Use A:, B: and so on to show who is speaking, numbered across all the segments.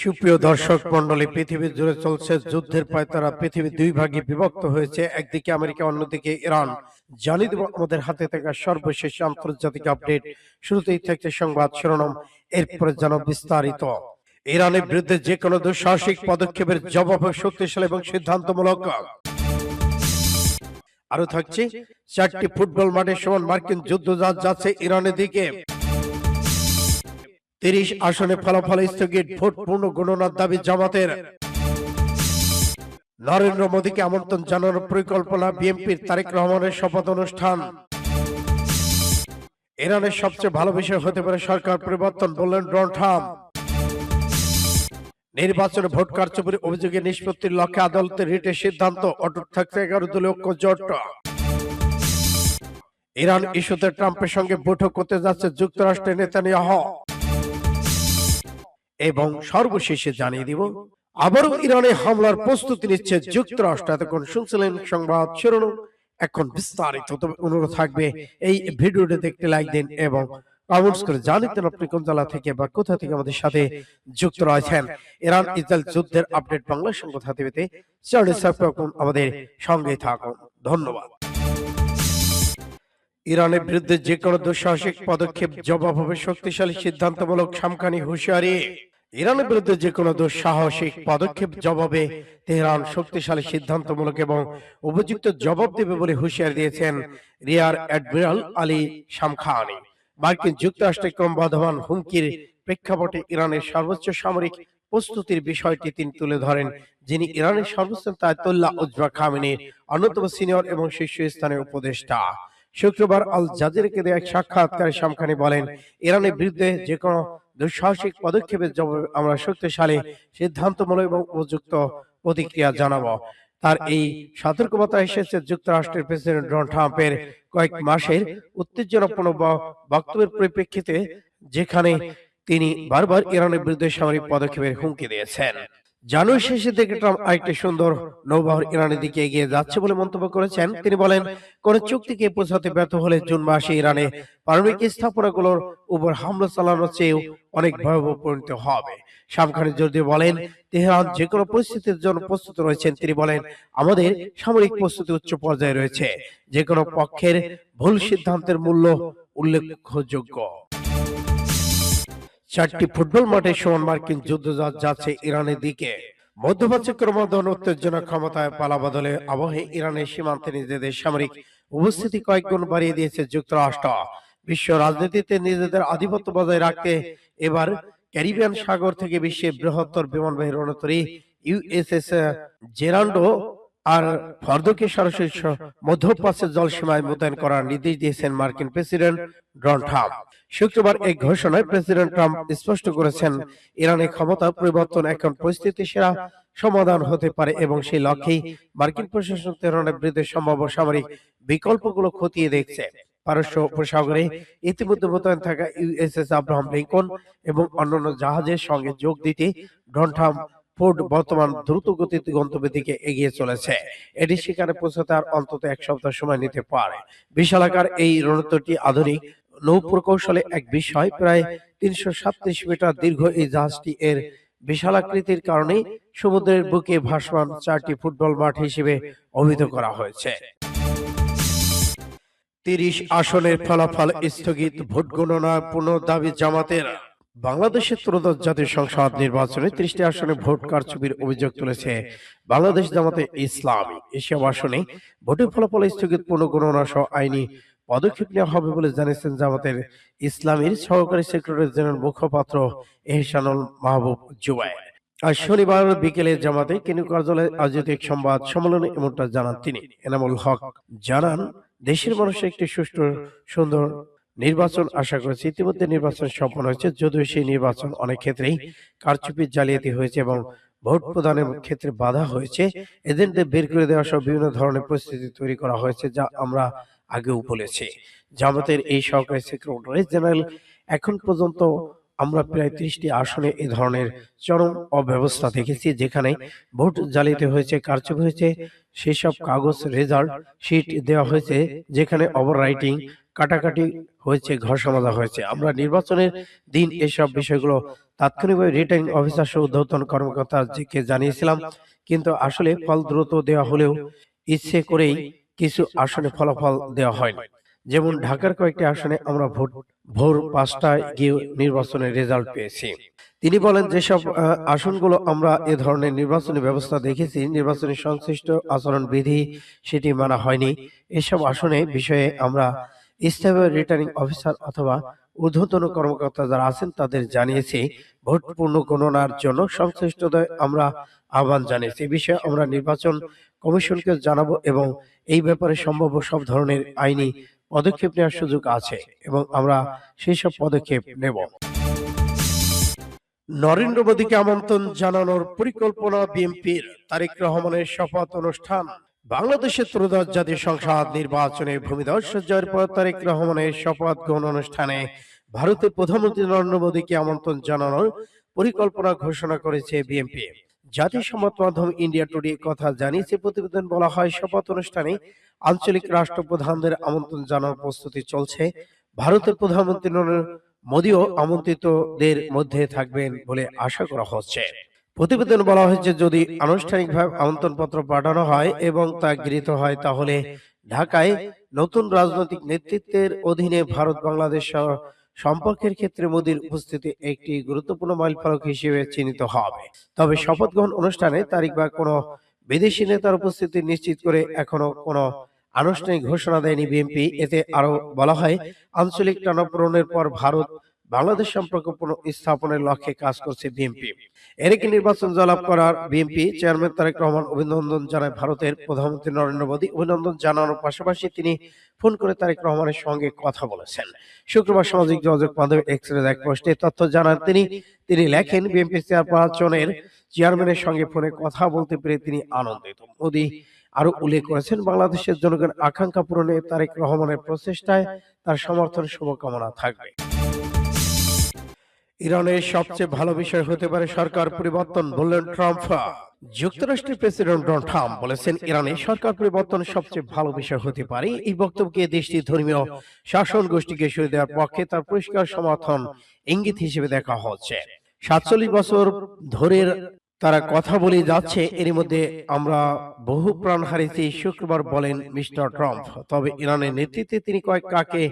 A: সুপ্রিয় দর্শক মন্ডলী, পৃথিবী জুড়ে চলছে যুদ্ধের পায়তারা। পৃথিবী দুই ভাগে বিভক্ত হয়েছে, একদিকে আমেরিকা, অন্যদিকে ইরান। জানিয়ে দেব আমাদের হাতে থাকা সর্বশেষ আন্তর্জাতিক আপডেট। শুরুতেই থাকছে সংবাদ শিরোনাম, এরপরে জানাব বিস্তারিত। ইরানের বিরুদ্ধে যে কোনো দুঃসাহসিক পদক্ষেপের জবাব শক্তিশালী এবং সিদ্ধান্তমূলক। আরো থাকছে, 4টি ফুটবল মাঠে সমান মার্কিন যুদ্ধজাহাজ যাচ্ছে ইরানের দিকে। 30 আসনে ফলাফল স্থগিত, ভোট পূর্ণ গণনার দাবি জামাতের। নরেন্দ্র মোদীকে আমন্ত্রণ জানানোর পরিকল্পনা বিএনপির, তারেক রহমানের শপথ অনুষ্ঠান। ইরানের সবচেয়ে ভালো বিষয় হতে পারে সরকার পরিবর্তন, বললেন ডোনাল্ড ট্রাম্প। নির্বাচনে ভোট কারচুপির অভিযোগে নিষ্পত্তির লক্ষ্যে আদালতের রিটের সিদ্ধান্ত, অটুট থাকছে 11 দলীয় ঐক্য জোট। ইরান ইস্যুতে ট্রাম্পের সঙ্গে বৈঠক করতে যাচ্ছে যুক্তরাষ্ট্রের নেতানিয়াহু। এবং সর্বশেষে জানিয়ে দিব, আবারও ইরানে হামলার প্রস্তুতি নিচ্ছে যুক্তরাষ্ট্র। এতক্ষণ শুনছিলেন সংবাদ শিরোনাম, এখন বিস্তারিত। তবে অনুরোধ থাকবে এই ভিডিওটি দেখতে লাইক দিন এবং কমেন্টস করে জানিয়ে আপনি কোন জেলা থেকে বা কোথা থেকে আমাদের সাথে যুক্ত রয়েছেন। ইরান ইসরায়েল যুদ্ধের আপডেট বাংলা সংবাদ হাতে পেতে চ্যানেলটি সাবস্ক্রাইব করুন, আমাদের সঙ্গে থাকুন। ধন্যবাদ। ইরানের বিরুদ্ধে যে কোনো দুঃসাহসিক পদক্ষেপ জবাব হবে শক্তিশালী সিদ্ধান্তমূলক, সামখানি হুঁশিয়ারি। ইরানের বিরুদ্ধে যে কোনো দুঃসাহসিক পদক্ষেপ জবাবে তেহরান শক্তিশালী সিদ্ধান্তমূলক এবং উপযুক্ত জবাব দেবে বলে হুঁশিয়ারি দিয়েছেন রিয়ার অ্যাডমিরাল আলী শামখানি। মার্কিন যুক্তরাষ্ট্রের ক্রমবর্ধমান হুমকির প্রেক্ষাপটে ইরানের সর্বোচ্চ সামরিক প্রস্তুতির বিষয়টি তিনি তুলে ধরেন, যিনি ইরানের সর্বোচ্চ আয়াতুল্লাহ উজমা খামেনির অন্যতম সিনিয়র এবং শীর্ষস্থানীয় উপদেষ্টা। শুক্রবার আল জাজিরাকে দেয়া এক সাক্ষাৎকারে শামখানি বলেন, ইরানের বিরুদ্ধে যে কোনো দুঃসাহসিক পদক্ষেপের জবাবে আমরা শক্তিশালী, সিদ্ধান্তমূলক এবং উপযুক্ত প্রতিক্রিয়া জানাবো। তার এই সতর্কবার্তা এসেছে যুক্তরাষ্ট্রের প্রেসিডেন্ট ডোনাল্ড ট্রাম্পের কয়েক মাসের উত্তেজনাপূর্ণ বক্তব্যের পরিপ্রেক্ষিতে, যেখানে তিনি বারবার ইরানের বিরুদ্ধে সামরিক পদক্ষেপের হুমকি দিয়েছেন। জানুয়ারি শেষের দিকে ট্রাম্প আরেকটি সুন্দর নৌবহর ইরানের দিকে এগিয়ে যাচ্ছে বলে মন্তব্য করেছেন। তিনি বলেন, কোন চুক্তিকে পৌঁছাতে ব্যর্থ হলে জুন মাসে ইরানে পারমাণবিক স্থাপনাগুলোর উপর হামলা চালানোর চেয়েও অনেক ভয়াবহ পরিণত হবে। শামখানি জোর দিয়ে বলেন, তেহরান যে কোনো পরিস্থিতির জন্য প্রস্তুত রয়েছেন। তিনি বলেন, আমাদের সামরিক প্রস্তুতি উচ্চ পর্যায়ে রয়েছে, যে কোনো পক্ষের ভুল সিদ্ধান্তের মূল্য উল্লেখযোগ্য। 4টি ফুটবল মাঠে সমান মার্কিন যুদ্ধজাহাজ যাচ্ছে ইরানের দিকে। মধ্যপ্রাচ্যে ক্রমবর্ধমান উত্তেজনা, ক্ষমতায় পালাবদলে আবহে ইরানের সীমান্তে নিজেদের সামরিক উপস্থিতি কয়েকগুণ বাড়িয়ে দিয়েছে যুক্তরাষ্ট্র। বিশ্ব রাজনীতিতে নিজেদের আধিপত্য বজায় রাখতে এবার ক্যারিবিয়ান সাগর থেকে বিশ্বের বৃহত্তর বিমানবাহী রণতরী ইউএসএস জেরান্ডো আর ফর্দকে সরাসরি মধ্যপ্রাচ্যের জলসীমায় মোতায়েন করার নির্দেশ দিয়েছেন মার্কিন প্রেসিডেন্ট ডোনাল্ড ট্রাম্প। শুক্রবার এই ঘোষণায় প্রেসিডেন্ট ট্রাম্প স্পষ্ট করেছেন, ইরানের ক্ষমতা পরিবর্তন এখন পরিস্থিতি সেরা সমাধান হতে পারে এবং সেই লক্ষ্যেই মার্কিন প্রশাসন তেহরানের বিরুদ্ধে সম্ভাব্য সামরিক বিকল্পগুলো খতিয়ে দেখছে। পারস্য উপসাগরে ইতিমধ্যে মোতায়েন থাকা ইউএসএস আব্রাহাম লিঙ্কন এবং অন্যান্য জাহাজের সঙ্গে যোগ দিতে ডোনাল্ড ট্রাম্প ফোর্ড বর্তমান দ্রুত গতিতে গন্তব্যের দিকে এগিয়ে চলেছে। এটি সেখানে পৌঁছাতে আর অন্তত এক সপ্তাহ সময় নিতে পারে। বিশালাকার এই রণতরটি আধুনিক নৌ প্রকৌশলে এক বিষয়। প্রায় 337 মিটার দীর্ঘ এই জাহাজটি এর বিশালাকৃতির কারণে সমুদ্রের বুকে ভাসমান 4টি ফুটবল মাঠ হিসেবে অভিহিত করা হয়েছে। 30 আসনের ফলাফল স্থগিত, ভোট গণনা পুনঃ দাবি জামাতের। বাংলাদেশের ত্রয়োদশ জাতীয় সংসদ নির্বাচনে 30টি আসনে ভোট কারচুপির অভিযোগ তুলেছে বাংলাদেশ জামাতে ইসলামী। এসব আসনে ভোটের ফলাফল স্থগিত, পুনঃগণনা সহ আইনি পদক্ষেপ নেওয়া হবে বলে জানিয়েছেন জামাতের ইসলামীর সহকারী সেক্রেটারি জেনারেল মুখপাত্র এহসানুল মাহবুব জুবায়ের। আজ শনিবার বিকেলে জামাতে কেন্দ্রীয় কার্যালয়ে আয়োজিত এক সংবাদ সম্মেলনে এমনটা জানান তিনি। এনামুল হক জানান, দেশের মানুষের একটি সুষ্ঠু সুন্দর নির্বাচন আশা করেছে। ইতিমধ্যে নির্বাচন সম্পন্ন হয়েছে, যদিও সেই নির্বাচন অনেক ক্ষেত্রেই কারচুপি, জালিয়াতি হয়েছে এবং ভোট প্রদানের ক্ষেত্রে বাধা হয়েছে। এজেন্টদের বের করে দেওয়া সহ বিভিন্ন ধরনের পরিস্থিতি তৈরি করা হয়েছে, যা আমরা আগেও বলেছি। জামাতের এই সহকারী সেক্রেটারি জেনারেল, এখন পর্যন্ত আমরা প্রায় 30টি আসনে এই ধরনের চরম অব্যবস্থা দেখেছি, যেখানে ভোট জালিয়াতি হয়েছে, কারচুপি হয়েছে। সেসব কাগজ, রেজাল্ট শিট দেওয়া হয়েছে, যেখানে ওভার রাইটিং কাটাকাটি হয়েছে, ঘষা মাজা হয়েছে। আমরা নির্বাচনের দিন এসব বিষয়গুলো তাৎক্ষণিকভাবে রিটার্নিং অফিসার সহ ঊর্ধ্বতন কর্মকর্তাকে জানিয়েছিলাম, কিন্তু আসলে ফল দ্রুত দেওয়া হলেও ইচ্ছে করেই কিছু আসনে ফলাফল দেওয়া হয়নি। যেমন ঢাকার কয়েকটি আসনে আমরা ভোর 5টায় গিয়ে নির্বাচনের রেজাল্ট পেয়েছি। তিনি বলেন, যেসব আসনগুলো আমরা এ ধরনের নির্বাচনী ব্যবস্থা দেখেছি, নির্বাচনী সংশ্লিষ্ট আচরণ বিধি সেটি মানা হয়নি। এসব আসনে বিষয়ে আমরা স্থানীয় রিটার্নিং অফিসার অথবা ঊর্ধ্বতন কর্মকর্তা যারা আছেন তাদের জানিয়েছি। ভোট পুনঃগণনার জন্য সংশ্লিষ্টদের আমরা আহ্বান জানিয়েছি। এই বিষয়ে আমরা নির্বাচন কমিশনকে জানাবো এবং এই ব্যাপারে সম্ভাব্য সব ধরনের আইনি পদক্ষেপ নেওয়ার সুযোগ আছে এবং আমরা সেই সব পদক্ষেপ নেব। নরেন্দ্র মোদীকে আমন্ত্রণ জানানোর পরিকল্পনা বিএনপির, তারেক রহমানের শপথ অনুষ্ঠান। বাংলাদেশের ত্রয়োদশ জাতীয় সংসদ নির্বাচনে ভূমিধস জয়ের পর তারেক রহমানের শপথ গ্রহণ অনুষ্ঠানে ভারতের প্রধানমন্ত্রী নরেন্দ্র মোদীকে আমন্ত্রণ জানানোর পরিকল্পনা ঘোষণা করেছে বিএনপি। জাতীয় সংবাদ মাধ্যম ইন্ডিয়া টুডে কথা জানিয়েছে। প্রতিবেদন বলা হয়, শপথ অনুষ্ঠানে আঞ্চলিক রাষ্ট্রপ্রধানদের আমন্ত্রণ জানানোর প্রস্তুতি চলছে। ভারতের প্রধানমন্ত্রী নরেন্দ্র মোদীও আমন্ত্রিতদের মধ্যে থাকবেন বলে আশা করা হচ্ছে। প্রতিবেদন বলা হয়েছে, যদি আনুষ্ঠানিকভাবে আমন্ত্রণপত্র পাঠানো হয় এবং তা গৃহীত হয়, তাহলে ঢাকায় নতুন রাজনৈতিক নেতৃত্বের অধীনে ভারত বাংলাদেশ সম্পর্কের ক্ষেত্রে মোদীর উপস্থিতি একটি গুরুত্বপূর্ণ মাইলফলক হিসেবে চিহ্নিত হবে। তবে শপথ গ্রহণ অনুষ্ঠানে তারিখ বা কোনো বিদেশি নেতার উপস্থিতি নিশ্চিত করে এখনো কোনো আনুষ্ঠানিক ঘোষণা দেয়নি বিএনপি। এতে আরো বলা হয়, আঞ্চলিক টানাপোড়েনের পর ভারত বাংলাদেশ সম্পর্ক পুনঃস্থাপনের লক্ষ্যে কাজ করছে বিএনপি। এর আগে নির্বাচন জয়লাভ করার বিএনপি চেয়ারম্যান তারেক রহমান অভিনন্দন জানায় ভারতের প্রধানমন্ত্রী নরেন্দ্র মোদী। অভিনন্দন জানানোর পাশাপাশি তিনি ফোন করে তারেক রহমানের সঙ্গে কথা বলেছেন। শুক্রবার সামাজিক যোগাযোগ মাধ্যমে এক্সের এক পোস্টে তথ্য জানান তিনি লেখেন, বিএনপি চেয়ারপারসনের চেয়ারম্যানের সঙ্গে ফোনে কথা বলতে পেরে তিনি আনন্দিত। মোদী আরো উল্লেখ করেছেন, বাংলাদেশের জনগণের আকাঙ্ক্ষা পূরণে তারেক রহমানের প্রচেষ্টায় তার সমর্থন শুভকামনা থাকবে। ইরানের সবচেয়ে ভালো বিষয় হতে পারে সরকার পরিবর্তন, বললেন ট্রাম্প। যুক্তরাষ্ট্রের প্রেসিডেন্ট ডোনাল্ড ট্রাম্প বলেছেন, ইরানের সরকার পরিবর্তন সবচেয়ে ভালো বিষয় হতে পারে। এই বক্তব্যকে দেশটির ধর্মীয় শাসন গোষ্ঠীকে সরিয়ে দেওয়ার পক্ষে তার পরিষ্কার সমর্থন ইঙ্গিত হিসেবে দেখা হচ্ছে। 47 বছর ধরে তারা কথা বলে যাচ্ছে, এর মধ্যে আমরা বহু প্রাণ হারিয়েছি, শুক্রবার বলেন মিস্টার ট্রাম্প। তবে ইরানের নেতৃত্বে তিনি কাকে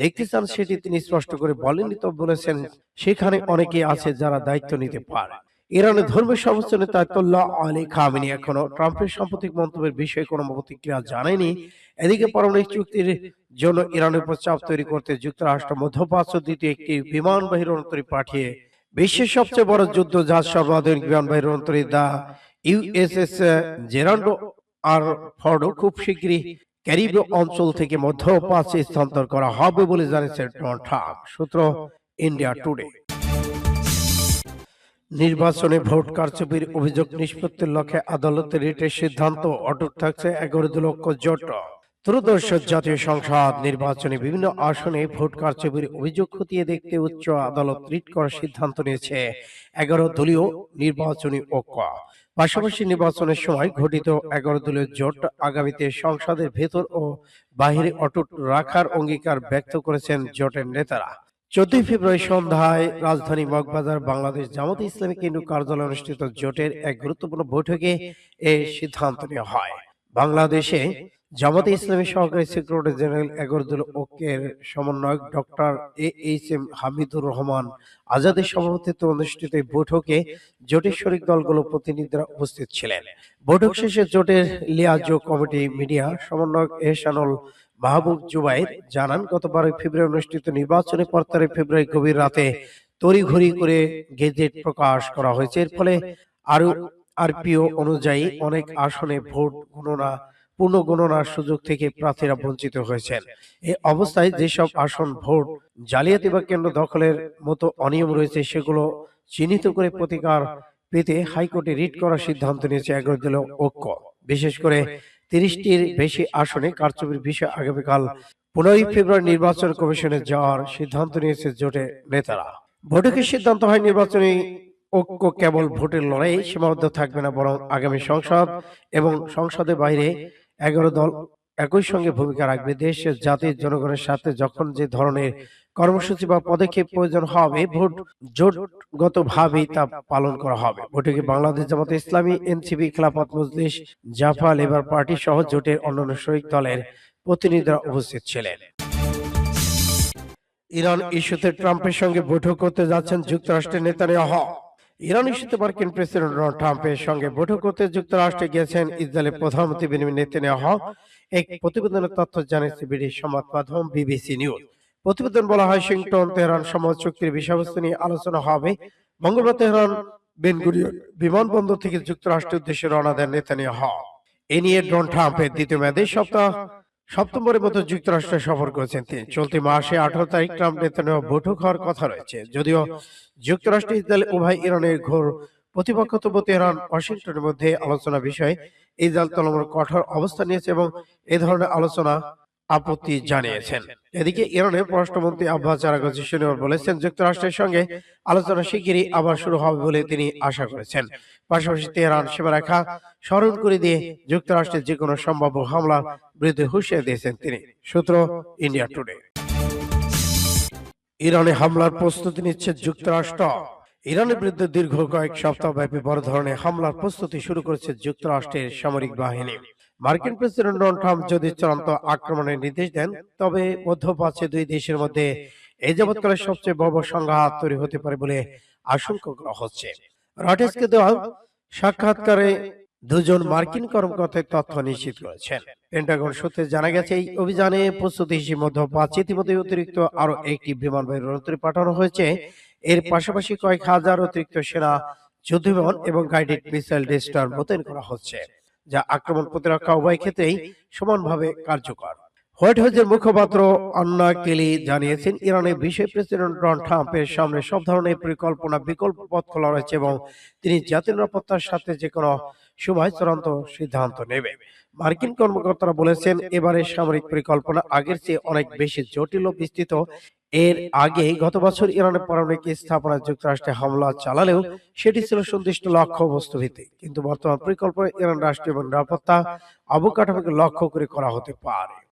A: দেখতে চান সেটি তিনি স্পষ্ট করে বলেননি, তবে বলেছেন সেখানে অনেকে আছে যারা দায়িত্ব নিতে পারে। ইরানের ধর্মের সর্বোচ্চ নেতা আয়াতুল্লাহ আলী খামেনি এখনো ট্রাম্পের সাম্প্রতিক মন্তব্যের বিষয়ে কোনো প্রতিক্রিয়া জানায়নি। এদিকে পারমাণবিক চুক্তির জন্য ইরানের উপর চাপ তৈরি করতে যুক্তরাষ্ট্র মধ্যপ্রাচ্য দ্বিতীয় একটি বিমানবাহী রণতরী পাঠিয়ে বিশ্বের সবচেয়ে বড় যুদ্ধ জাহাজ সর্বাধুনিক বিমানবাহী রণতরী দা ইউএসএস জেরান্ডো আর ফর্ডো খুব শীঘ্রই ক্যারিবীয় অঞ্চল থেকে মধ্যপ্রাচ্যে স্থানান্তর করা হবে বলে জানিয়েছেন ডোনাল্ড ট্রাম্প। সূত্র ইন্ডিয়া টুডে। নির্বাচনে ভোট কারচুপির অভিযোগ নিষ্পত্তির লক্ষ্যে আদালতের রিটের সিদ্ধান্ত, অটুট থাকছে 11 লক্ষ জোট। ত্রয়োদশ জাতীয় সংসদ নির্বাচনে বিভিন্ন আসনে ভোট কারচুপির অভিযোগ খতিয়ে দেখতে উচ্চ আদালত রিট করার সিদ্ধান্ত নিয়েছে 11 দলীয় নির্বাচনী ঐক্য। পাশাপাশি নির্বাচনের সময় ঘটিত 11 দলীয় জোট আগামীতে সংসদের ভেতর ও বাহিরে অটুট রাখার অঙ্গীকার ব্যক্ত করেছেন জোটের নেতারা। 14 ফেব্রুয়ারি সন্ধ্যায় রাজধানী মগবাজার বাংলাদেশ জামাতে ইসলামী কেন্দ্রীয় কার্যালয়ে অনুষ্ঠিত জোটের এক গুরুত্বপূর্ণ বৈঠকে এই সিদ্ধান্ত নেওয়া হয়। বাংলাদেশে জামাতে ইসলামী সহকারী সেক্রেটারি জেনারেল 11 দলীয় ঐক্যের সমন্বয়ক ডক্টর AHM হামিদুর রহমান আজাদের সভাপতিত্বে অনুষ্ঠিত এই বৈঠকে জোটের শরিক দলগুলোর প্রতিনিধিরা উপস্থিত ছিলেন। বৈঠক শেষে জোটের লিয়াজো কমিটি মিডিয়া সমন্বয়ক এহসানুল মাহবুব জুবাইর জানান, গত 12 ফেব্রুয়ারি অনুষ্ঠিত নির্বাচনের পর 13 ফেব্রুয়ারি গভীর রাতে তড়িঘড়ি করে গেজেট প্রকাশ করা হয়েছে। এর ফলে আরপিও অনুযায়ী অনেক আসনে ভোট পুনঃগণনার সুযোগ থেকে প্রার্থীরা বঞ্চিত হয়েছেন। এই অবস্থায় যেসব আসন ভোট জালিয়াতি বা কেন্দ্র দখলের মতো অনিয়ম রয়েছে সেগুলো চিহ্নিত করে প্রতিকার পেতে হাইকোর্টে রিট করার সিদ্ধান্ত নিয়েছে 11 দলীয় ঐক্য। বিশেষ করে 30টির বেশি আসনে কারচুপির বিষয়ে আগামীকাল 15 ফেব্রুয়ারি নির্বাচন কমিশনে যাওয়ার সিদ্ধান্ত নিয়েছে জোটের নেতারা। বৈঠকের সিদ্ধান্ত হয়, নির্বাচনী ঐক্য কেবল ভোটের লড়াই সীমাবদ্ধ থাকবে না, বরং আগামী সংসদ এবং সংসদের বাইরে একই সঙ্গে ভূমিকা রাখবে। দেশ জাতির জনগণের সাথে যখন যে ধরনের কর্মসূচি বা পদক্ষেপ প্রয়োজন হবে জোটগতভাবেই তা পালন করা হবে। বৈঠকে বাংলাদেশ জামাতে ইসলামী, NCP, Khelafat Majlis, জাফা, labour party সহ জোটের অন্যান্য শরিক দলের প্রতিনিধিরা উপস্থিত ছিলেন। ইরান ইস্যুতে ট্রাম্পের সঙ্গে বৈঠক করতে যাচ্ছেন যুক্তরাষ্ট্রের নেতানিয়াহু। ইরান ইস্যুতে মার্কিন প্রেসিডেন্ট ডোনাল্ড ট্রাম্পের সঙ্গে বৈঠক করতে যুক্তরাষ্ট্রে গিয়েছেন ইসরায়েলের প্রধানমন্ত্রী বেনিয়ামিন নেতানিয়াহু। এক প্রতিবেদনের তথ্য জানিয়েছে ব্রিটিশ সংবাদ মাধ্যম বিবিসি নিউজ। প্রতিবেদন বলা হয়, ওয়াশিংটন তেহরান সমঝোতা চুক্তির বিষয়বস্তু নিয়ে আলোচনা হবে। মঙ্গলবার তেহরান বেন গুরিয়ন বিমানবন্দর থেকে যুক্তরাষ্ট্রের উদ্দেশ্যে রওনা দেন নেতানিয়াহু। এ নিয়ে ডোনাল্ড ট্রাম্পের দ্বিতীয় মেয়াদে সপ্তমবারের মতো যুক্তরাষ্ট্র সফর করেছেন তিনি। চলতি মাসে 18 তারিখ ট্রাম্প নেতানিয়াহু বৈঠক হওয়ার কথা রয়েছে। যদিও যুক্তরাষ্ট্র ইসরায়েল উভয় ইরানের ঘোর প্রতিপক্ষ, তবু তেহরান ওয়াশিংটনের মধ্যে আলোচনা বিষয়ে ইসরায়েল তুলনামূলক কঠোর অবস্থান নিয়েছে এবং এ ধরনের আলোচনা আপত্তি জানিয়েছেন। এদিকে ইরানের পররাষ্ট্রমন্ত্রী আব্বাস আরাগচি শনিবার বলেছেন, যুক্তরাষ্ট্রের সঙ্গে আলোচনা শিগগিরই আবার শুরু হবে বলে তিনি আশা করেছেন। পাশাপাশি তেহরান সীমারেখা স্মরণ করে দিয়ে যুক্তরাষ্ট্রের যে কোনো সম্ভাব্য হামলার বিরুদ্ধে হুঁশিয়ারি দিয়েছেন তিনি। সূত্র ইন্ডিয়া টুডে। ইরানে হামলার প্রস্তুতি নিচ্ছে যুক্তরাষ্ট্র। ইরানের বিরুদ্ধে দীর্ঘ কয়েক সপ্তাহ ব্যাপী বড় ধরনের হামলার প্রস্তুতি শুরু করেছে যুক্তরাষ্ট্রের সামরিক বাহিনী। মার্কিন প্রেসিডেন্ট ডোনাল্ড ট্রাম্প যদি চূড়ান্ত আক্রমণের নির্দেশ দেন, তবে মধ্যপ্রাচ্যে দুই দেশের মধ্যে এই যাবৎকালের সবচেয়ে বড় সংঘাত তৈরি হতে পারে বলে আশঙ্কা করা হচ্ছে। রয়টার্সকে দেওয়া সাক্ষাৎকারে দুজন মার্কিন কর্মকর্তা তথ্য নিশ্চিত করেছেন। পেন্টাগন সূত্রে জানা গেছে, এই অভিযানে প্রস্তুতি হিসেবে মধ্যপ্রাচ্যে ইতিমধ্যে অতিরিক্ত আরো একটি বিমানবাহী রণতরী পাঠানো হয়েছে। এর পাশাপাশি কয়েক হাজার অতিরিক্ত সেনা যুদ্ধবিমান এবং গাইডেড মিসাইল ডেস্ট্রয়ার মোতায়েন করা হচ্ছে, যা আক্রমণ প্রতিরক্ষা উভয় ক্ষেত্রেই সমানভাবে কার্যকর। হোয়াইট হাউসের মুখপাত্র আন্না কেলি জানিয়েছেন, ইরানের বিষয়ে প্রেসিডেন্ট ডোনাল্ড ট্রাম্পের সামনে সব ধরনের পরিকল্পনা বিকল্প পথ খোলা রয়েছে এবং তিনি জাতীয় নিরাপত্তার সাথে যে কোনো সময় চূড়ান্ত সিদ্ধান্ত নেবে। মার্কিন কর্মকর্তারা বলেছেন, এবারের সামরিক পরিকল্পনা আগের চেয়ে অনেক বেশি জটিল ও বিস্তৃত। এর আগে গত বছর ইরানের পারমাণবিক স্থাপনায় যুক্তরাষ্ট্রে হামলা চালালেও সেটি ছিল সুনির্দিষ্ট লক্ষ্য বস্তুভিত্তিক, কিন্তু বর্তমান পরিকল্পনা ইরান রাষ্ট্রীয় এবং নিরাপত্তা অবকাঠামোকে লক্ষ্য করে করা হতে পারে।